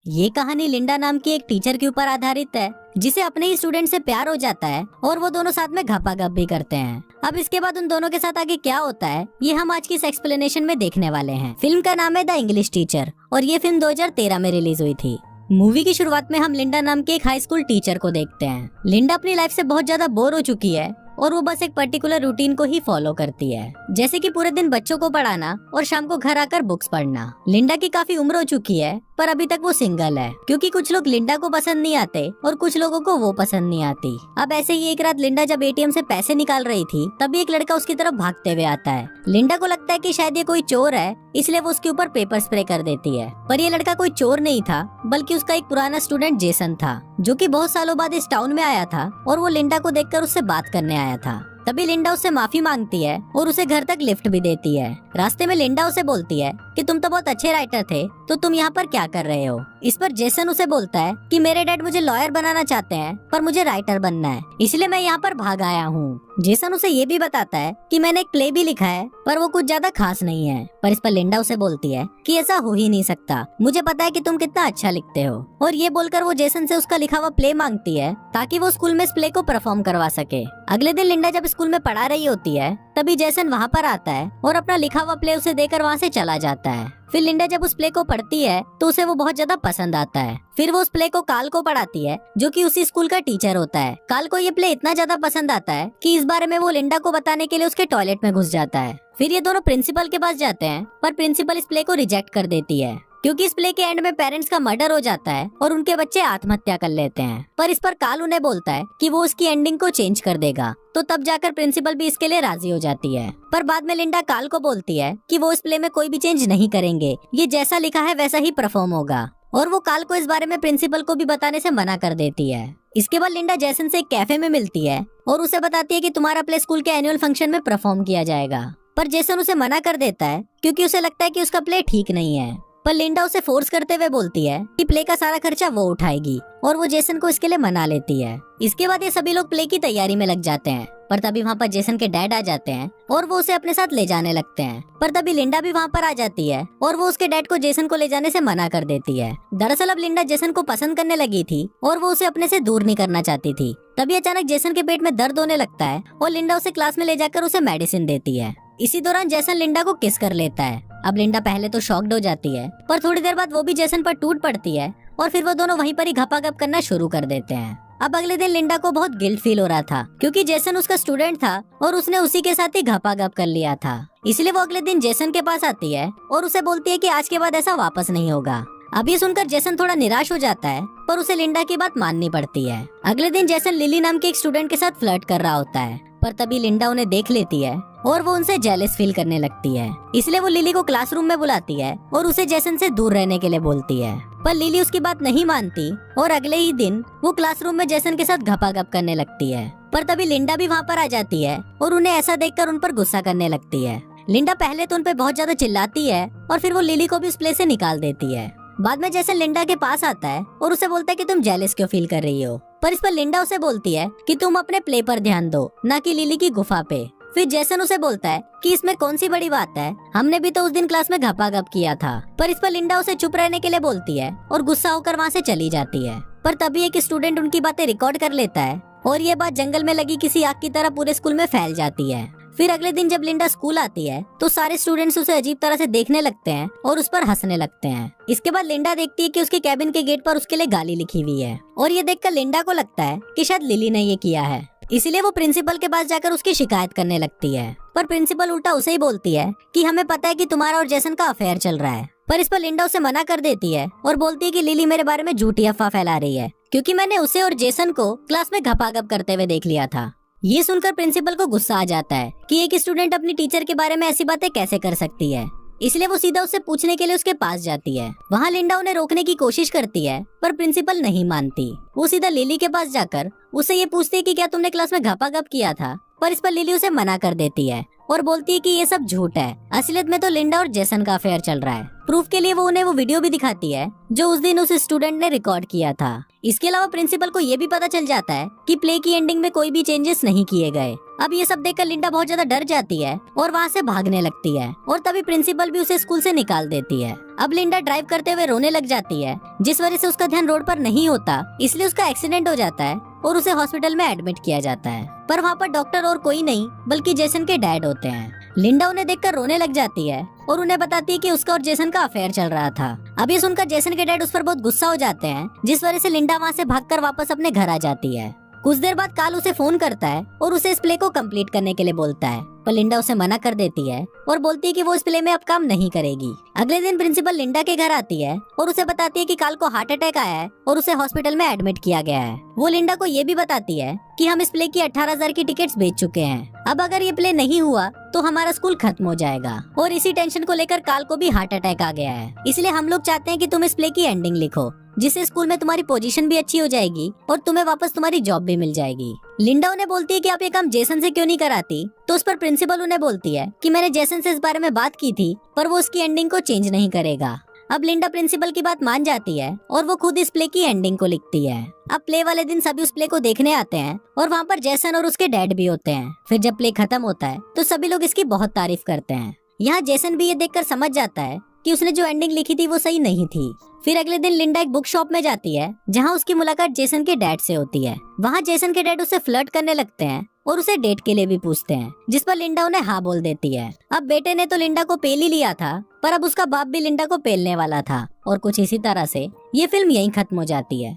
ये कहानी लिंडा नाम की एक टीचर के ऊपर आधारित है जिसे अपने ही स्टूडेंट से प्यार हो जाता है और वो दोनों साथ में घपाघप भी करते हैं। अब इसके बाद उन दोनों के साथ आगे क्या होता है ये हम आज की इस एक्सप्लेनेशन में देखने वाले हैं। फिल्म का नाम है द इंग्लिश टीचर और ये फिल्म 2013 में रिलीज हुई थी। मूवी की शुरुआत में हम लिंडा नाम के एक हाई स्कूल टीचर को देखते हैं। लिंडा अपनी लाइफ से बहुत ज्यादा बोर हो चुकी है और वो बस एक पर्टिकुलर रूटीन को ही फॉलो करती है, जैसे कि पूरे दिन बच्चों को पढ़ाना और शाम को घर आकर बुक्स पढ़ना। लिंडा की काफी उम्र हो चुकी है पर अभी तक वो सिंगल है क्योंकि कुछ लोग लिंडा को पसंद नहीं आते और कुछ लोगों को वो पसंद नहीं आती। अब ऐसे ही एक रात लिंडा जब एटीएम से पैसे निकाल रही थी तभी एक लड़का उसकी तरफ भागते हुए आता है। लिंडा को लगता है कि शायद ये कोई चोर है इसलिए वो उसके ऊपर पेपर स्प्रे कर देती है, पर ये लड़का कोई चोर नहीं था बल्कि उसका एक पुराना स्टूडेंट जेसन था जो कि बहुत सालों बाद इस टाउन में आया था और वो लिंडा को देखकर उससे बात करने आया था। तभी लिंडा उससे माफी मांगती है और उसे घर तक लिफ्ट भी देती है। रास्ते में लिंडा उसे बोलती है कि तुम तो बहुत अच्छे राइटर थे तो तुम यहाँ पर क्या कर रहे हो। इस पर जेसन उसे बोलता है कि मेरे डैड मुझे लॉयर बनाना चाहते हैं पर मुझे राइटर बनना है इसलिए मैं यहाँ पर भाग आया हूँ। जेसन उसे ये भी बताता है कि मैंने एक प्ले भी लिखा है पर वो कुछ ज्यादा खास नहीं है। पर इस पर लिंडा उसे बोलती है कि ऐसा हो ही नहीं सकता, मुझे पता है कि तुम कितना अच्छा लिखते हो। और ये बोलकर वो जेसन से उसका लिखा हुआ प्ले मांगती है ताकि वो स्कूल में इस प्ले को परफॉर्म करवा सके। अगले दिन लिंडा जब स्कूल में पढ़ा रही होती है तभी जेसन वहाँ पर आता है और अपना लिखा हुआ प्ले उसे देकर वहाँ से चला जाता है। फिर लिंडा जब उस प्ले को पढ़ती है तो उसे वो बहुत ज्यादा पसंद आता है। फिर वो उस प्ले को काल को पढ़ाती है जो कि उसी स्कूल का टीचर होता है। काल को ये प्ले इतना ज्यादा पसंद आता है कि इस बारे में वो लिंडा को बताने के लिए उसके टॉयलेट में घुस जाता है। फिर ये दोनों प्रिंसिपल के पास जाते हैं पर प्रिंसिपल इस प्ले को रिजेक्ट कर देती है क्योंकि इस प्ले के एंड में पेरेंट्स का मर्डर हो जाता है और उनके बच्चे आत्महत्या कर लेते हैं। पर इस पर काल उन्हें बोलता है कि वो उसकी एंडिंग को चेंज कर देगा, तो तब जाकर प्रिंसिपल भी इसके लिए राजी हो जाती है। पर बाद में लिंडा काल को बोलती है कि वो इस प्ले में कोई भी चेंज नहीं करेंगे, ये जैसा लिखा है वैसा ही परफॉर्म होगा। और वो काल को इस बारे में प्रिंसिपल को भी बताने से मना कर देती है। इसके बाद लिंडा जेसन से एक कैफे में मिलती है और उसे बताती है कि तुम्हारा प्ले स्कूल के एनुअल फंक्शन में परफॉर्म किया जाएगा। पर जेसन उसे मना कर देता है क्योंकि उसे लगता है कि उसका प्ले ठीक नहीं है। पर लिंडा उसे फोर्स करते हुए बोलती है कि प्ले का सारा खर्चा वो उठाएगी और वो जेसन को इसके लिए मना लेती है। इसके बाद ये सभी लोग प्ले की तैयारी में लग जाते हैं पर तभी वहाँ पर जेसन के डैड आ जाते हैं और वो उसे अपने साथ ले जाने लगते हैं। पर तभी लिंडा भी वहाँ पर आ जाती है और वो उसके डैड को जेसन को ले जाने से मना कर देती है। दरअसल अब लिंडा जेसन को पसंद करने लगी थी और वो उसे अपने से दूर नहीं करना चाहती थी। तभी अचानक जेसन के पेट में दर्द होने लगता है और लिंडा उसे क्लास में ले जाकर उसे मेडिसिन देती है। इसी दौरान जेसन लिंडा को किस कर लेता है। अब लिंडा पहले तो शॉक्ड हो जाती है पर थोड़ी देर बाद वो भी जेसन पर टूट पड़ती है और फिर वो दोनों वहीं पर ही घपाघप करना शुरू कर देते हैं। अब अगले दिन लिंडा को बहुत गिल्ट फील हो रहा था क्योंकि जेसन उसका स्टूडेंट था और उसने उसी के साथ ही घपाघप कर लिया था। इसलिए वो अगले दिन जेसन के पास आती है और उसे बोलती है कि आज के बाद ऐसा वापस नहीं होगा। अब ये सुनकर जेसन थोड़ा निराश हो जाता है पर उसे लिंडा की बात माननी पड़ती है। अगले दिन जेसन लिली नाम के एक स्टूडेंट के साथ फ्लर्ट कर रहा होता है पर तभी लिंडा उन्हें देख लेती है और वो उनसे जेलस फील करने लगती है। इसलिए वो लिली को क्लासरूम में बुलाती है और उसे जेसन से दूर रहने के लिए बोलती है। पर लिली उसकी बात नहीं मानती और अगले ही दिन वो क्लासरूम में जेसन के साथ घपाघप करने लगती है। पर तभी लिंडा भी वहाँ पर आ जाती है और उन्हें ऐसा देखकर उन पर गुस्सा करने लगती है। लिंडा पहले तो उन पर बहुत ज्यादा चिल्लाती है और फिर वो लिली को भी उस प्ले से निकाल देती है। बाद में जेसन लिंडा के पास आता है और उसे बोलता है कि तुम जेलस क्यों फील कर रही हो। पर इस पर लिंडा उसे बोलती है कि तुम अपने प्ले पर ध्यान दो न कि लिली की गुफा पे। फिर जेसन उसे बोलता है कि इसमें कौन सी बड़ी बात है, हमने भी तो उस दिन क्लास में घपाघप किया था। पर इस पर लिंडा उसे चुप रहने के लिए बोलती है और गुस्सा होकर वहाँ से चली जाती है। पर तभी एक स्टूडेंट उनकी बातें रिकॉर्ड कर लेता है और ये बात जंगल में लगी किसी आग की तरह पूरे स्कूल में फैल जाती है। फिर अगले दिन जब लिंडा स्कूल आती है तो सारे स्टूडेंट्स उसे अजीब तरह से देखने लगते हैं और उस पर हंसने लगते हैं। इसके बाद लिंडा देखती है कि उसके कैबिन के गेट पर उसके लिए गाली लिखी हुई है और ये देखकर लिंडा को लगता है कि शायद लिली ने ये किया है। इसीलिए वो प्रिंसिपल के पास जाकर उसकी शिकायत करने लगती है। पर प्रिंसिपल उल्टा उसे ही बोलती है कि हमें पता है कि तुम्हारा और जेसन का अफेयर चल रहा है। पर इस पर लिंडा उसे मना कर देती है और बोलती है कि लिली मेरे बारे में झूठी अफवाह फैला रही है क्योंकि मैंने उसे और जेसन को क्लास में घपाघप करते हुए देख लिया था। ये सुनकर प्रिंसिपल को गुस्सा आ जाता है कि एक स्टूडेंट अपनी टीचर के बारे में ऐसी बातें कैसे कर सकती है। इसलिए वो सीधा उससे पूछने के लिए उसके पास जाती है। वहाँ लिंडा उन्हें रोकने की कोशिश करती है पर प्रिंसिपल नहीं मानती। वो सीधा लिली के पास जाकर उससे ये पूछती है कि क्या तुमने क्लास में घपाघप किया था। पर इस पर लिली उसे मना कर देती है और बोलती है कि ये सब झूठ है, असलियत में तो लिंडा और जेसन का अफेयर चल रहा है। प्रूफ के लिए वो उन्हें वो वीडियो भी दिखाती है जो उस दिन उस स्टूडेंट ने रिकॉर्ड किया था। इसके अलावा प्रिंसिपल को ये भी पता चल जाता है कि प्ले की एंडिंग में कोई भी चेंजेस नहीं किए गए अब ये सब देखकर लिंडा बहुत ज्यादा डर जाती है और वहाँ से भागने लगती है और तभी प्रिंसिपल भी उसे स्कूल से निकाल देती है। अब लिंडा ड्राइव करते हुए रोने लग जाती है, जिस वजह से उसका ध्यान रोड पर नहीं होता, इसलिए उसका एक्सीडेंट हो जाता है और उसे हॉस्पिटल में एडमिट किया जाता है। पर वहाँ पर डॉक्टर और कोई नहीं बल्कि जेसन के डैड होते हैं। लिंडा उन्हें देखकर रोने लग जाती है और उन्हें बताती है कि उसका और जेसन का अफेयर चल रहा था। अब ये सुनकर जेसन के डैड उस पर बहुत गुस्सा हो जाते हैं, जिस वजह से लिंडा वहाँ से भागकर वापस अपने घर आ जाती है। कुछ देर बाद काल उसे फोन करता है और उसे इस प्ले को कंप्लीट करने के लिए बोलता है, पर लिंडा उसे मना कर देती है और बोलती है कि वो इस प्ले में अब काम नहीं करेगी। अगले दिन प्रिंसिपल लिंडा के घर आती है और उसे बताती है कि काल को हार्ट अटैक आया है और उसे हॉस्पिटल में एडमिट किया गया है। वो लिंडा को ये भी बताती है कि हम इस प्ले की 18,000 की टिकट्स बेच चुके हैं। अब अगर ये प्ले नहीं हुआ तो हमारा स्कूल खत्म हो जाएगा और इसी टेंशन को लेकर काल को भी हार्ट अटैक आ गया है। इसलिए हम लोग चाहते हैं कि तुम इस प्ले की एंडिंग लिखो, जिससे स्कूल में तुम्हारी पोजीशन भी अच्छी हो जाएगी और तुम्हें वापस तुम्हारी जॉब भी मिल जाएगी। लिंडा उन्हें बोलती है कि आप ये काम जेसन से क्यों नहीं कराती, तो उस पर प्रिंसिपल उन्हें बोलती है कि मैंने जेसन से इस बारे में बात की थी, पर वो उसकी एंडिंग को चेंज नहीं करेगा। अब लिंडा प्रिंसिपल की बात मान जाती है और वो खुद इस प्ले की एंडिंग को लिखती है। अब प्ले वाले दिन सभी उस प्ले को देखने आते हैं और वहाँ पर जेसन और उसके डैड भी होते हैं। फिर जब प्ले खत्म होता है तो सभी लोग इसकी बहुत तारीफ करते हैं। यहाँ जेसन भी ये देखकर समझ जाता है कि उसने जो एंडिंग लिखी थी वो सही नहीं थी। फिर अगले दिन लिंडा एक बुक शॉप में जाती है, जहाँ उसकी मुलाकात जेसन के डैड से होती है। वहाँ जेसन के डैड उसे फ्लर्ट करने लगते हैं और उसे डेट के लिए भी पूछते हैं, जिस पर लिंडा उन्हें हाँ बोल देती है। अब बेटे ने तो लिंडा को पेल ही लिया था, पर अब उसका बाप भी लिंडा को पेलने वाला था और कुछ इसी तरह से ये फिल्म यहीं खत्म हो जाती है।